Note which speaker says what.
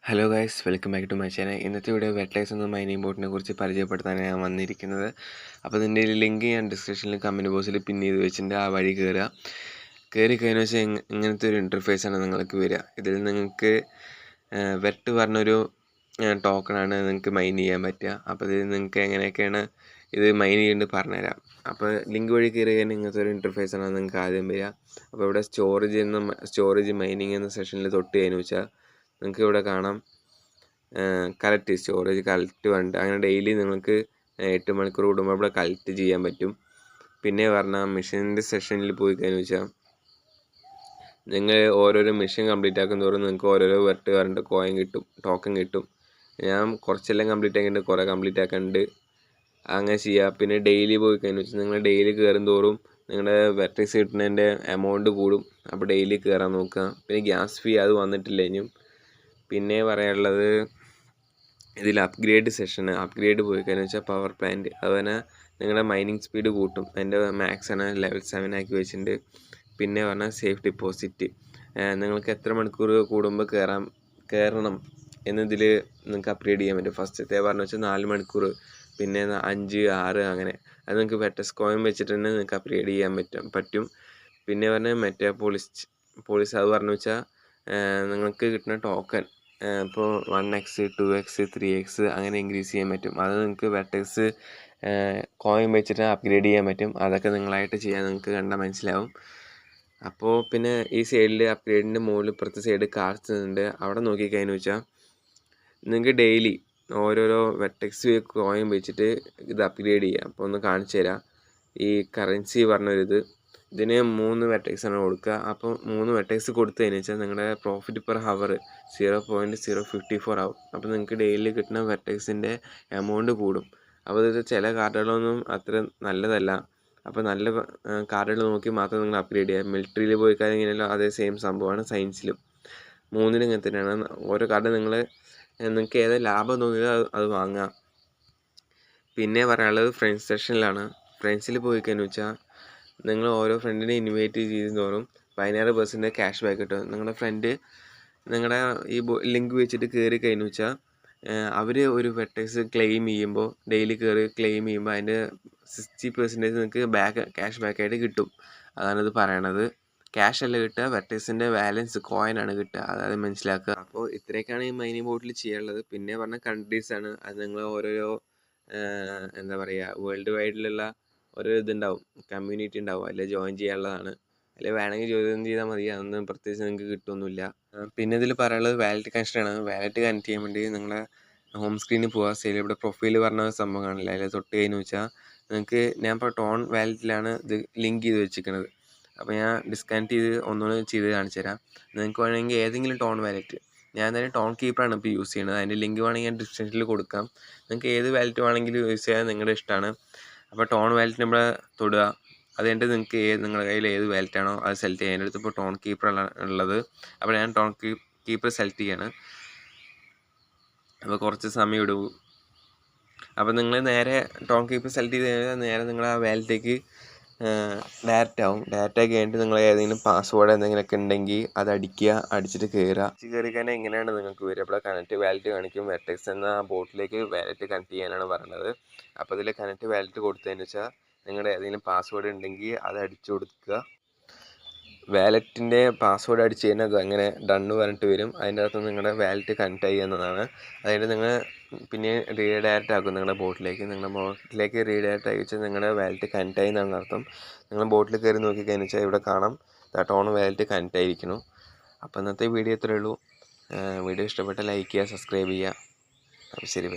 Speaker 1: Hello guys, welcome back to my channel. ഇന്നത്തെ video വെറ്റ്ലൈസ് എന്ന മൈനിങ് ബോട്ടിനെ കുറിച്ച് പരിചയപ്പെടുത്താനാണ് ഞാൻ വന്നിരിക്കുന്നത്. അപ്പോൾ ഇതിൻ്റെ ലിങ്ക് ഞാൻ ഡിസ്ക്രിപ്ഷനിൽ കമൻറ്റ് ബോക്സിൽ പിൻ ചെയ്ത് വെച്ചിട്ടുണ്ട്. ആ വഴി കയറി കഴിഞ്ഞ വെച്ചാൽ ഇങ്ങനത്തെ ഒരു ഇൻ്റർഫേസാണ് നിങ്ങൾക്ക് വരിക. ഇതിൽ നിങ്ങൾക്ക് വെറ്റ് പറഞ്ഞൊരു ടോക്കണാണ് നിങ്ങൾക്ക് മൈൻ ചെയ്യാൻ പറ്റുക. അപ്പോൾ ഇത് നിങ്ങൾക്ക് എങ്ങനെയൊക്കെയാണ് ഇത് മൈൻ ചെയ്യേണ്ടത് പറഞ്ഞുതരാം. അപ്പോൾ ലിങ്ക് വഴി കയറി കഴിഞ്ഞാൽ ഇങ്ങനത്തെ ഒരു ഇൻ്റർഫേസാണ് നിങ്ങൾക്ക് ആദ്യം വരിക. അപ്പോൾ ഇവിടെ സ്റ്റോറേജ് മൈനിങ് എന്ന സെഷനിൽ തൊട്ട് കഴിഞ്ഞു വെച്ചാൽ നിങ്ങൾക്ക് ഇവിടെ കാണാം കളക്ട് സ്റ്റോറേജ് കളക്ട് ഉണ്ട്. അങ്ങനെ ഡെയിലി നിങ്ങൾക്ക് 8 മണിക്കൂർ കൂടുമ്പോൾ ഇവിടെ കളക്ട് ചെയ്യാൻ പറ്റും. പിന്നെ പറഞ്ഞാൽ മെഷീൻ്റെ സെഷനിൽ പോയി കഴിഞ്ഞു വെച്ചാൽ നിങ്ങൾ ഓരോരോ മെഷീൻ കംപ്ലീറ്റ് ആക്കും തോറും നിങ്ങൾക്ക് ഓരോരോ വെർട്ട് പറഞ്ഞിട്ട് കോയിൻ കിട്ടും, ടോക്കൺ കിട്ടും. ഞാൻ കുറച്ചെല്ലാം കംപ്ലീറ്റ് ആക്കിയിട്ട് കുറേ കംപ്ലീറ്റ് ആക്കാനുണ്ട്. അങ്ങനെ ചെയ്യുക. പിന്നെ ഡെയിലി പോയി കഴിഞ്ഞു വെച്ചാൽ നിങ്ങൾ ഡെയിലി കയറും തോറും നിങ്ങളുടെ വെർട്ടെക്സ് കിട്ടുന്നതിൻ്റെ എമൗണ്ട് കൂടും. അപ്പോൾ ഡെയിലി കയറാൻ നോക്കുക. പിന്നെ ഗ്യാസ് ഫീ അത് വന്നിട്ടില്ല ഇനിയും. പിന്നെ പറയാനുള്ളത് ഇതിൽ അപ്ഗ്രേഡ് പോയി കഴിഞ്ഞാൽ വെച്ചാൽ പവർ പ്ലാന്റ് അതുപോലെ നിങ്ങളുടെ മൈനിങ് സ്പീഡ് കൂട്ടും. അതിൻ്റെ മാക്സാണ് ലെവൽ 7 ആക്കി വെച്ചിട്ടുണ്ട്. പിന്നെ പറഞ്ഞാൽ സേഫ് ഡിപ്പോസിറ്റ്, നിങ്ങൾക്ക് എത്ര മണിക്കൂർ കൂടുമ്പോൾ കയറണം എന്നതിൽ നിങ്ങൾക്ക് അപ്ഗ്രേഡ് ചെയ്യാൻ പറ്റും. ഫസ്റ്റത്തെ പറഞ്ഞു വെച്ചാൽ 4 മണിക്കൂർ, പിന്നെ 5, 6 അങ്ങനെ. അത് നിങ്ങൾക്ക് വെറ്റസ് കോയിൻ വെച്ചിട്ട് തന്നെ നിങ്ങൾക്ക് അപ്ഗ്രേഡ് ചെയ്യാൻ പറ്റും. പിന്നെ പറഞ്ഞാൽ മെറ്റാ പോളിസ് അത് പറഞ്ഞു വെച്ചാൽ നിങ്ങൾക്ക് കിട്ടുന്ന ടോക്കൺ ഇപ്പോൾ 1x 2x 3x അങ്ങനെ ഇൻക്രീസ് ചെയ്യാൻ പറ്റും. അത് നിങ്ങൾക്ക് വെർട്ടെക്സ് കോയിൻ വെച്ചിട്ട് അപ്ഗ്രേഡ് ചെയ്യാൻ പറ്റും. അതൊക്കെ നിങ്ങളായിട്ട് ചെയ്യാൻ നിങ്ങൾക്ക് കണ്ടാൽ മനസ്സിലാവും. അപ്പോൾ പിന്നെ ഈ സൈഡിൽ അപ്ഗ്രേഡിൻ്റെ മുകളിൽ ഇപ്പുറത്തെ സൈഡ് കാർഡ്സ് ഉണ്ട്. അവിടെ നോക്കിക്കഴിഞ്ഞു വെച്ചാൽ നിങ്ങൾക്ക് ഡെയിലി ഓരോരോ വെർട്ടെക്സ് കോയിൻ വെച്ചിട്ട് ഇത് അപ്ഗ്രേഡ് ചെയ്യാം. അപ്പോൾ ഒന്ന് കാണിച്ചു തരാം. ഈ കറൻസി പറഞ്ഞൊരിത് ഇതിന് 3 വെർട്ടെക്സാണ് കൊടുക്കുക. അപ്പോൾ 3 വെർട്ടെക്സ് കൊടുത്തതിന് വെച്ചാൽ നിങ്ങളുടെ പ്രോഫിറ്റ് പെർ ഹവർ 0.054 ആവും. അപ്പോൾ നിങ്ങൾക്ക് ഡെയിലി കിട്ടുന്ന വെർട്ടെക്സിൻ്റെ എമൗണ്ട് കൂടും. അപ്പോൾ ഇത് ചില കാർഡുകളൊന്നും അത്ര നല്ലതല്ല. അപ്പോൾ നല്ല കാർഡുകൾ നോക്കി മാത്രം നിങ്ങൾ അപ്ഗ്രേഡ് ചെയ്യുക. മിലിറ്ററിയിൽ പോയി കഴിഞ്ഞാലും അതേ സെയിം സംഭവമാണ്. സയൻസിലും 3ലും ഇങ്ങനെ തന്നെയാണ്. ഓരോ കാർഡ് നിങ്ങൾക്ക് ഏതാ ലാഭം തോന്നിയത് അത് വാങ്ങുക. പിന്നെ പറയാനുള്ളത് ഫ്രണ്ട്സ് സെഷനിലാണ്. ഫ്രണ്ട്സിൽ പോയി കഴിഞ്ഞു വെച്ചാൽ നിങ്ങൾ ഓരോ ഫ്രണ്ടിനെ ഇൻവൈറ്റ് ചെയ്യുന്നതോറും 16% ക്യാഷ് ബാക്ക് കിട്ടും. നിങ്ങളുടെ ഫ്രണ്ട് നിങ്ങളുടെ ഈ ലിങ്ക് വെച്ചിട്ട് കയറി കഴിഞ്ഞു വെച്ചാൽ അവർ ഒരു വെർട്ടെക്സ് ക്ലെയിം ചെയ്യുമ്പോൾ ഡെയിലി ക്ലെയിം ചെയ്യുമ്പോൾ അതിൻ്റെ 60% നിങ്ങൾക്ക് ക്യാഷ് ബാക്കായിട്ട് കിട്ടും. അതാണിത് പറയണത്. ക്യാഷ് അല്ല കിട്ടുക, വെർട്ടെക്സിൻ്റെ ബാലൻസ് കോയിനാണ് കിട്ടുക. അതായത് മനസ്സിലാക്കുക. അപ്പോൾ ഇത്രയൊക്കെയാണ് ഈ മൈനിങ് ബോട്ടിൽ ചെയ്യാനുള്ളത്. പിന്നെ പറഞ്ഞ കൺട്രീസാണ്. അത് നിങ്ങൾ ഓരോരോ എന്താ പറയുക വേൾഡ് വൈഡിലുള്ള ഓരോ ഇതുണ്ടാവും, കമ്മ്യൂണിറ്റി ഉണ്ടാവും. അതിൽ ജോയിൻ ചെയ്യാനുള്ളതാണ്. അതിൽ വേണമെങ്കിൽ ജോയിൻ ചെയ്താൽ മതി. അതൊന്നും പ്രത്യേകിച്ച് നിങ്ങൾക്ക് കിട്ടുമൊന്നുമില്ല. പിന്നെ ഇതിൽ പറയാനുള്ളത് വാലറ്റ് കണക്ഷനാണ്. വാലറ്റ് കണക്ട് ചെയ്യാൻ വേണ്ടി നിങ്ങളെ ഹോം സ്ക്രീനിൽ പോവുക. സൈഡിൽ ഇവിടെ പ്രൊഫൈൽ പറഞ്ഞ സംഭവം കാണില്ല, അതിൽ തൊട്ട് കഴിഞ്ഞു വെച്ചാൽ നിങ്ങൾക്ക് ഞാൻ ഇപ്പോൾ ടോൺ വാലറ്റിലാണ് ഇത് ലിങ്ക് ചെയ്ത് വെച്ചിരിക്കുന്നത്. അപ്പോൾ ഞാൻ ഡിസ്കണക്ട് ചെയ്ത് ഒന്നുകൂടി ചെയ്ത് കാണിച്ചു തരാം. നിങ്ങൾക്ക് വേണമെങ്കിൽ ഏതെങ്കിലും ടോൺ വാലറ്റ്, ഞാൻ തന്നെ ടോൺ കീപ്പറാണ് ഇപ്പോൾ യൂസ് ചെയ്യുന്നത്. അതിൻ്റെ ലിങ്ക് വേണമെങ്കിൽ ഞാൻ ഡിസ്ക്രിപ്ഷനിൽ കൊടുക്കാം. നിങ്ങൾക്ക് ഏത് വാലറ്റ് വേണമെങ്കിലും യൂസ് ചെയ്യാൻ നിങ്ങളുടെ ഇഷ്ടമാണ്. അപ്പോൾ ടോൺ വാലറ്റ് നമ്മൾ തൊടുക. അത് കഴിഞ്ഞിട്ട് നിങ്ങൾക്ക് നിങ്ങളുടെ കയ്യിൽ ഏത് വാലറ്റാണോ അത് സെലക്ട് ചെയ്യുക. എൻ്റെ അടുത്ത് ഇപ്പോൾ ടോൺ കീപ്പറാണ് ഉള്ളത്. അപ്പോൾ ഞാൻ ടോൺ കീപ്പർ സെലക്ട് ചെയ്യാണ്. അപ്പോൾ കുറച്ച് സമയം ഇടും. അപ്പോൾ നിങ്ങൾ നേരെ ടോൺ കീപ്പർ സെലക്ട് ചെയ്ത് കഴിഞ്ഞാൽ നേരെ നിങ്ങൾ ആ വാലറ്റിലേക്ക് ഡയറക്റ്റ് ആവും. ഡയറക്റ്റ് ആയി കഴിഞ്ഞിട്ട് നിങ്ങൾ ഏതെങ്കിലും പാസ്വേഡ് എന്തെങ്കിലുമൊക്കെ ഉണ്ടെങ്കിൽ അത് അടിച്ചിട്ട് കയറി കഴിഞ്ഞാൽ ഇങ്ങനെയാണ് നിങ്ങൾക്ക് വരിക. അപ്പോൾ കണക്ട് വാലറ്റ് കാണിക്കും. വെർട്ടെക്സ് എന്ന ബോട്ടിലേക്ക് വാലറ്റ് കണക്ട് ചെയ്യാനാണ് പറയുന്നത്. അപ്പോൾ ഇതിൽ കണക്ട് വാലറ്റ് കൊടുത്തതെന്ന് വെച്ചാൽ നിങ്ങളുടെ ഏതെങ്കിലും പാസ്വേഡ് ഉണ്ടെങ്കിൽ അത് അടിച്ചു കൊടുക്കുക. വാലറ്റിൻ്റെ പാസ്വേഡ് അടിച്ച് കഴിഞ്ഞാൽ അങ്ങനെ ഡണ്ണ് പറഞ്ഞിട്ട് വരും. അതിൻ്റെ അകത്ത് നിങ്ങളുടെ വാലറ്റ് കണക്ട് ചെയ്യുന്നതാണ്. അതായത് നിങ്ങൾ പിന്നെ റീഡയറക്റ്റ് ആക്കും നിങ്ങളുടെ ബോട്ടിലേക്ക് റീഡയറക്റ്റ് ആയി വെച്ചാൽ നിങ്ങളുടെ വാലറ്റ് കണക്ട് ആയി എന്നാണ് അർത്ഥം. നിങ്ങൾ ബോട്ടിൽ കയറി നോക്കിക്കഴിഞ്ഞാൽ വെച്ചാൽ ഇവിടെ കാണാം ടോൺ വാലറ്റ് കണക്ട് ആയിരിക്കുന്നു. അപ്പോൾ ഇന്നത്തെ വീഡിയോ ഇത്രയേ ഉള്ളൂ. വീഡിയോ ഇഷ്ടപ്പെട്ടാൽ ലൈക്ക് ചെയ്യുക, സബ്സ്ക്രൈബ് ചെയ്യുക. അപ്പോൾ ശരി.